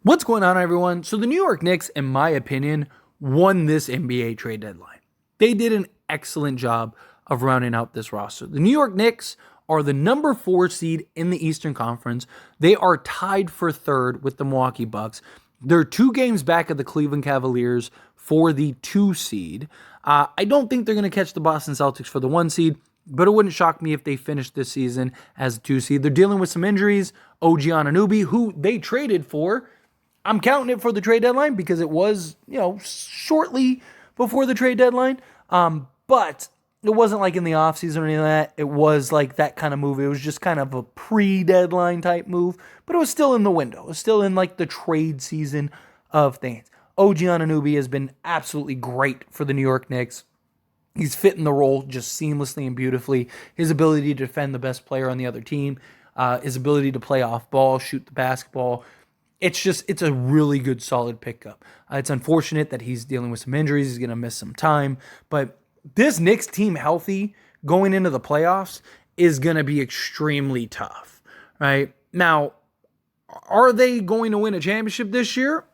What's going on, everyone? So the New York Knicks, in my opinion, won this NBA trade deadline. They did an excellent job of rounding out this roster. The New York Knicks are the number 4 seed in the Eastern Conference. They are tied for third with the Milwaukee Bucks. They're 2 games back of the Cleveland Cavaliers for the 2 seed. I don't think they're going to catch the Boston Celtics for the 1 seed, but it wouldn't shock me if they finished this season as a 2 seed. They're dealing with some injuries. OG Anunoby, who they traded for, I'm counting it for the trade deadline because it was, shortly before the trade deadline. But it wasn't like in the offseason or anything like that. It was like that kind of move. It was just kind of a pre-deadline type move, but it was still in the window. It was still in like the trade season of things. OG Anunoby has been absolutely great for the New York Knicks. He's fitting the role just seamlessly and beautifully. His ability to defend the best player on the other team, his ability to play off ball, shoot the basketball. It's a really good, solid pickup. It's unfortunate that he's dealing with some injuries. He's going to miss some time. But this Knicks team healthy going into the playoffs is going to be extremely tough, right? Now, are they going to win a championship this year?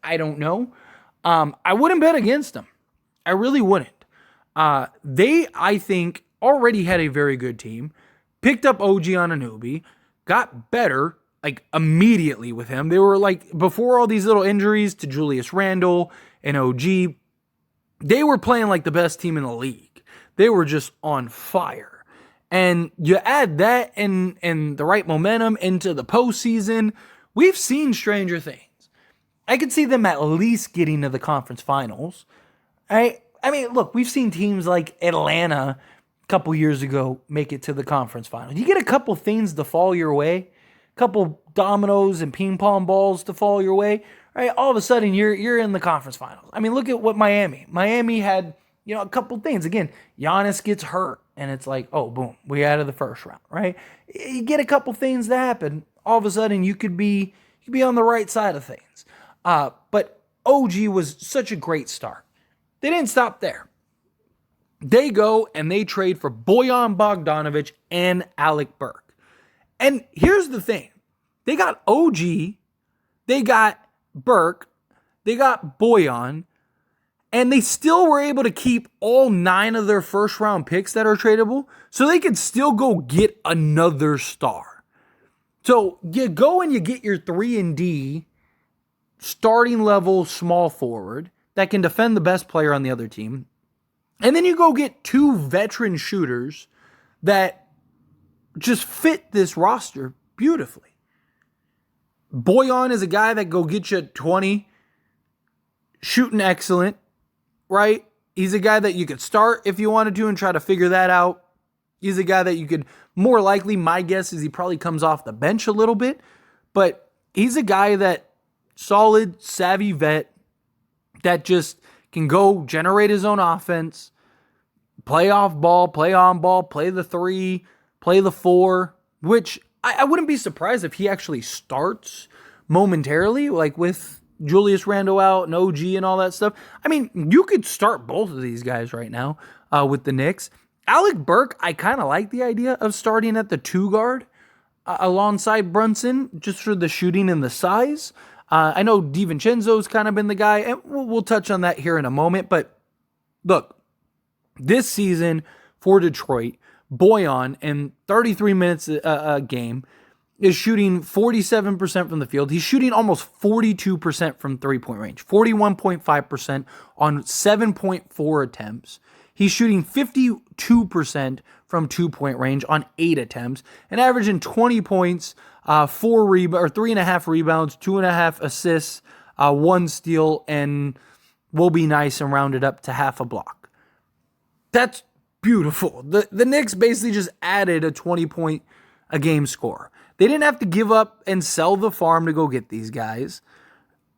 I don't know. I wouldn't bet against them. I really wouldn't. They, I think, already had a very good team, picked up OG Anunoby, got better, like immediately with him. They were like, before all these little injuries to Julius Randle and OG, they were playing like the best team in the league. They were just on fire. And you add that and the right momentum into the postseason, we've seen stranger things. I could see them at least getting to the conference finals. I mean, look, we've seen teams like Atlanta a couple years ago make it to the conference finals. You get a couple things to fall your way, couple dominoes and ping pong balls to fall your way, right? All of a sudden you're in the conference finals. I mean, look at what Miami had, a couple things. Again, Giannis gets hurt and it's like, oh, boom, we out of the first round, right? You get a couple things that happen, all of a sudden you could be on the right side of things. But OG was such a great start. They didn't stop there. They go and they trade for Bojan Bogdanovic and Alec Burks. And here's the thing. They got OG, they got Burke, they got Bojan, and they still were able to keep all 9 of their first round picks that are tradable, so they could still go get another star. So you go and you get your 3-and-D starting level small forward that can defend the best player on the other team. And then you go get 2 veteran shooters that just fit this roster beautifully. Bojan is a guy that go get you 20, shooting excellent, right? He's a guy that you could start if you wanted to and try to figure that out. He's a guy that you could, more likely, my guess is he probably comes off the bench a little bit, but he's a guy that solid, savvy vet that just can go generate his own offense, play off ball, play on ball, play the 3, play the 4, which I wouldn't be surprised if he actually starts momentarily, like with Julius Randle out and OG and all that stuff. I mean, you could start both of these guys right now with the Knicks. Alec Burks, I kind of like the idea of starting at the 2 guard alongside Brunson, just for the shooting and the size. I know DiVincenzo's kind of been the guy, and we'll touch on that here in a moment. But look, this season for Detroit, Bojan, in 33 minutes a game, is shooting 47% from the field. He's shooting almost 42% from three-point range, 41.5% on 7.4 attempts. He's shooting 52% from 2-point range on 8 attempts and averaging 20 points, 3.5 rebounds, 2.5 assists, 1 steal, and will be nice and rounded up to half a block. That's beautiful. The Knicks basically just added a 20-point a game score. They didn't have to give up and sell the farm to go get these guys.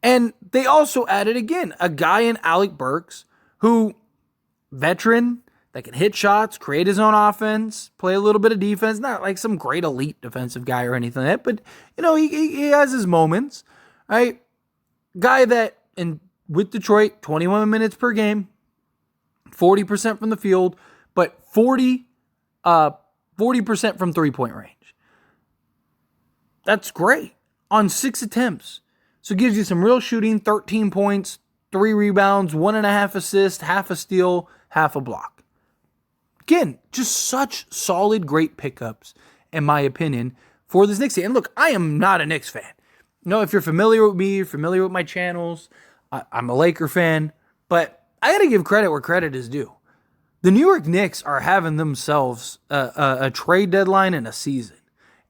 And they also added, again, a guy in Alec Burks who, veteran, that can hit shots, create his own offense, play a little bit of defense. Not like some great elite defensive guy or anything like that, but, he has his moments, right? Guy that, with Detroit, 21 minutes per game, 40% from the field, but 40% from three-point range. That's great. On 6 attempts, So it gives you some real shooting, 13 points, 3 rebounds, 1.5 assists, half a steal, half a block. Again, just such solid, great pickups, in my opinion, for this Knicks team. And look, I am not a Knicks fan. If you're familiar with me, you're familiar with my channels, I'm a Laker fan, but I got to give credit where credit is due. The New York Knicks are having themselves a trade deadline and a season.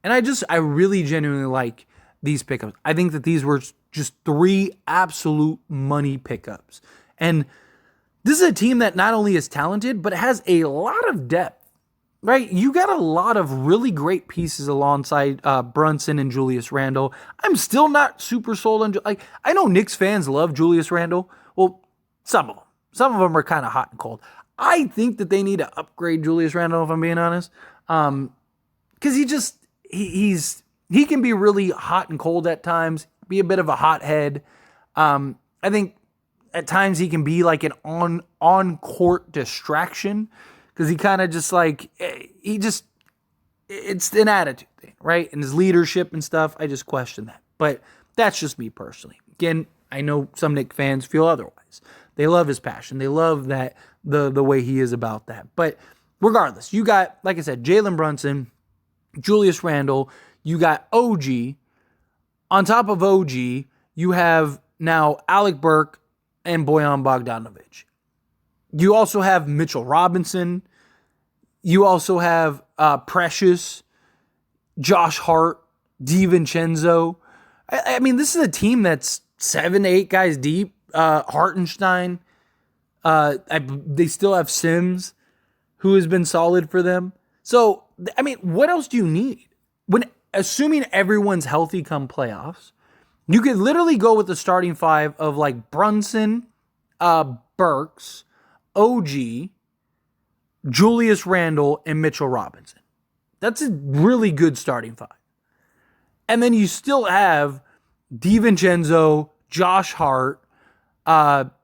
And I really genuinely like these pickups. I think that these were just 3 absolute money pickups. And this is a team that not only is talented, but has a lot of depth, right? You got a lot of really great pieces alongside Brunson and Julius Randle. I'm still not super sold on, I know Knicks fans love Julius Randle. Well, some of them. Some of them are kind of hot and cold. I think that they need to upgrade Julius Randle, if I'm being honest. Because he can be really hot and cold at times, be a bit of a hothead. I think at times he can be like an on-court distraction because he kind of just it's an attitude thing, right? And his leadership and stuff, I just question that. But that's just me personally. Again, I know some Knicks fans feel otherwise. They love his passion. They love that the way he is about that. But regardless, you got, like I said, Jalen Brunson, Julius Randle, you got OG. On top of OG, you have now Alec Burke and Bojan Bogdanovic. You also have Mitchell Robinson. You also have Precious, Josh Hart, DiVincenzo. I mean, this is a team that's 7 to 8 guys deep. Hartenstein. They still have Sims, who has been solid for them. So, I mean, what else do you need? Assuming everyone's healthy come playoffs, you could literally go with the starting 5 of like Brunson, Burks, OG, Julius Randle, and Mitchell Robinson. That's a really good starting 5. And then you still have DiVincenzo, Josh Hart, Bojan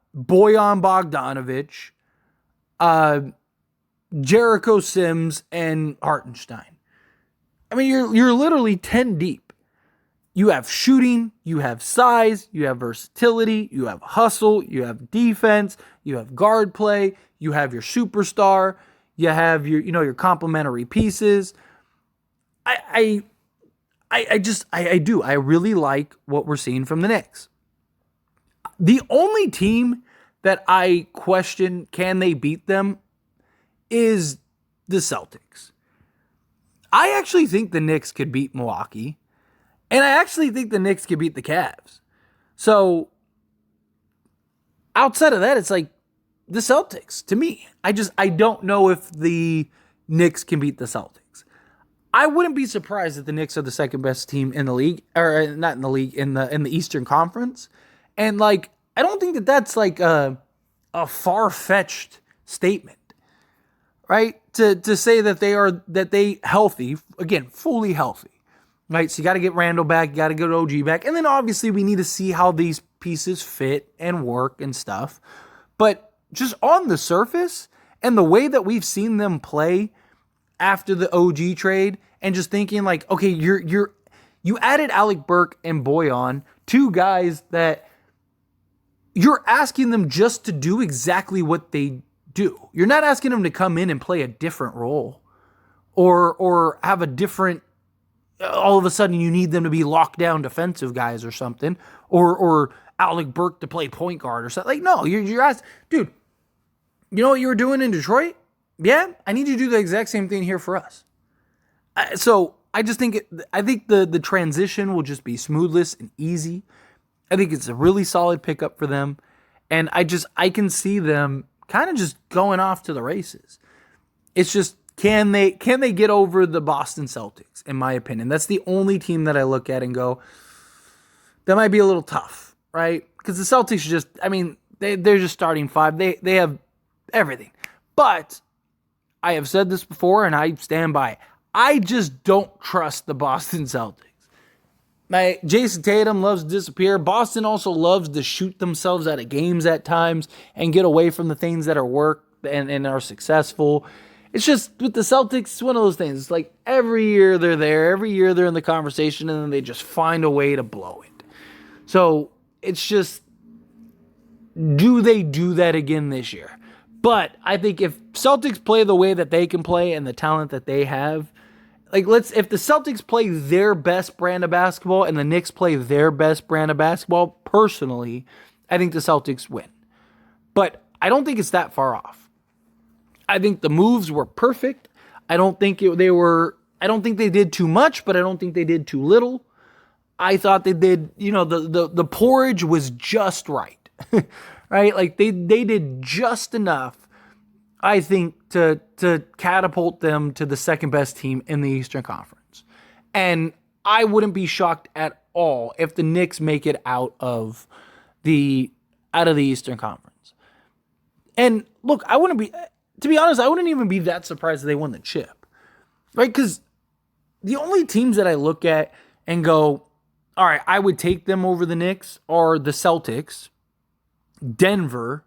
Bogdanovic, Jericho Sims, and Hartenstein. I mean, you're literally 10 deep. You have shooting, you have size, you have versatility, you have hustle, you have defense, you have guard play, you have your superstar, you have your complementary pieces. I really like what we're seeing from the Knicks. The only team that I question, can they beat them, is the Celtics. I actually think the Knicks could beat Milwaukee, and I actually think the Knicks could beat the Cavs. So, outside of that, it's like the Celtics, to me. I don't know if the Knicks can beat the Celtics. I wouldn't be surprised if the Knicks are the second best team in the league, or not in the league, in the Eastern Conference. And I don't think that that's a far-fetched statement, right? To say that they healthy, again, fully healthy, right? So you got to get Randall back, you got to get OG back, and then obviously we need to see how these pieces fit and work and stuff. But just on the surface and the way that we've seen them play after the OG trade, and just thinking okay, you added Alec Burke and Bojan, 2 guys that you're asking them just to do exactly what they do. You're not asking them to come in and play a different role or have a different, all of a sudden you need them to be locked down defensive guys or something, or Alec Burke to play point guard or something. No, you're asking, dude, you know what you were doing in Detroit? Yeah, I need you to do the exact same thing here for us. So I think the transition will just be smoothless and easy. I think it's a really solid pickup for them. And I can see them kind of just going off to the races. It's just, can they get over the Boston Celtics, in my opinion? That's the only team that I look at and go, that might be a little tough, right? Because the Celtics just, they're just starting 5. They have everything. But I have said this before, and I stand by it. I just don't trust the Boston Celtics. Jason Tatum loves to disappear. Boston also loves to shoot themselves out of games at times and get away from the things that are work and are successful. It's just, with the Celtics, it's one of those things. It's like every year they're there. Every year they're in the conversation, and then they just find a way to blow it. So it's just, do they do that again this year? But I think if Celtics play the way that they can play and the talent that they have, like if the Celtics play their best brand of basketball and the Knicks play their best brand of basketball, personally, I think the Celtics win. But I don't think it's that far off. I think the moves were perfect. I don't think I don't think they did too much, but I don't think they did too little. I thought they did, the porridge was just right. Right? Like they did just enough, I think, to catapult them to the second best team in the Eastern Conference. And I wouldn't be shocked at all if the Knicks make it out of the Eastern Conference. And look, to be honest, I wouldn't even be that surprised if they won the chip. Right? Because the only teams that I look at and go, all right, I would take them over the Knicks are the Celtics, Denver,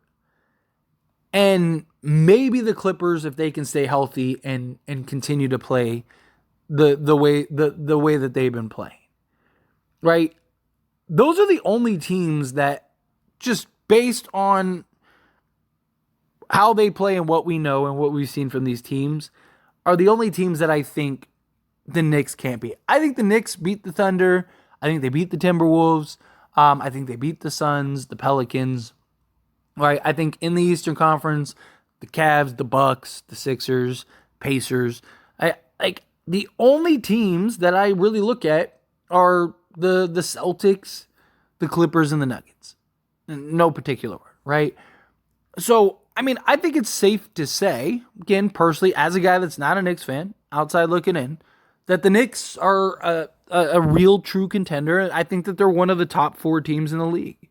and maybe the Clippers if they can stay healthy and continue to play the way that they've been playing. Right? Those are the only teams that, just based on how they play and what we know and what we've seen from these teams, are the only teams that I think the Knicks can't beat. I think the Knicks beat the Thunder. I think they beat the Timberwolves. I think they beat the Suns, the Pelicans. Right? I think in the Eastern Conference, the Cavs, the Bucks, the Sixers, Pacers, the only teams that I really look at are the Celtics, the Clippers, and the Nuggets. In no particular order, right? So, I think it's safe to say, again, personally, as a guy that's not a Knicks fan, outside looking in, that the Knicks are a real true contender. I think that they're one of the top 4 teams in the league.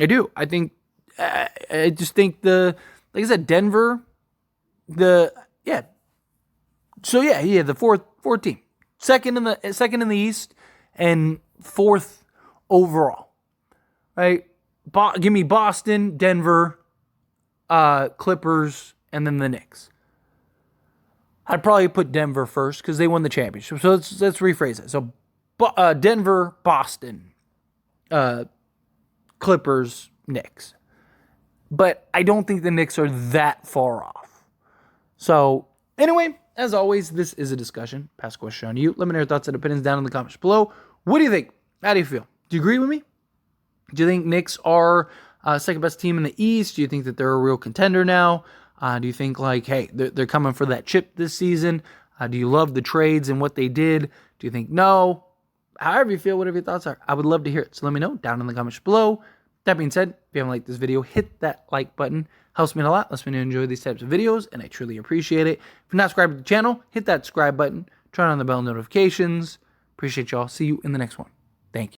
I do. I just think like I said, Denver, the fourth team, second in the East, and 4th overall, right? Give me Boston, Denver, Clippers, and then the Knicks. I'd probably put Denver first because they won the championship. So let's rephrase it. So Denver, Boston, Clippers, Knicks. But I don't think the Knicks are that far off. So anyway, as always, this is a discussion. Pass a question on you. Let me know your thoughts and opinions down in the comments below. What do you think? How do you feel? Do you agree with me? Do you think Knicks are second best team in the East? Do you think that they're a real contender now? Do you think hey, they're coming for that chip this season? Do you love the trades and what they did? Do you think no? However you feel, whatever your thoughts are, I would love to hear it. So let me know down in the comments below. That being said, if you haven't liked this video, hit that like button. Helps me a lot. Lets me know you enjoy these types of videos, and I truly appreciate it. If you're not subscribed to the channel, hit that subscribe button. Turn on the bell notifications. Appreciate y'all. See you in the next one. Thank you.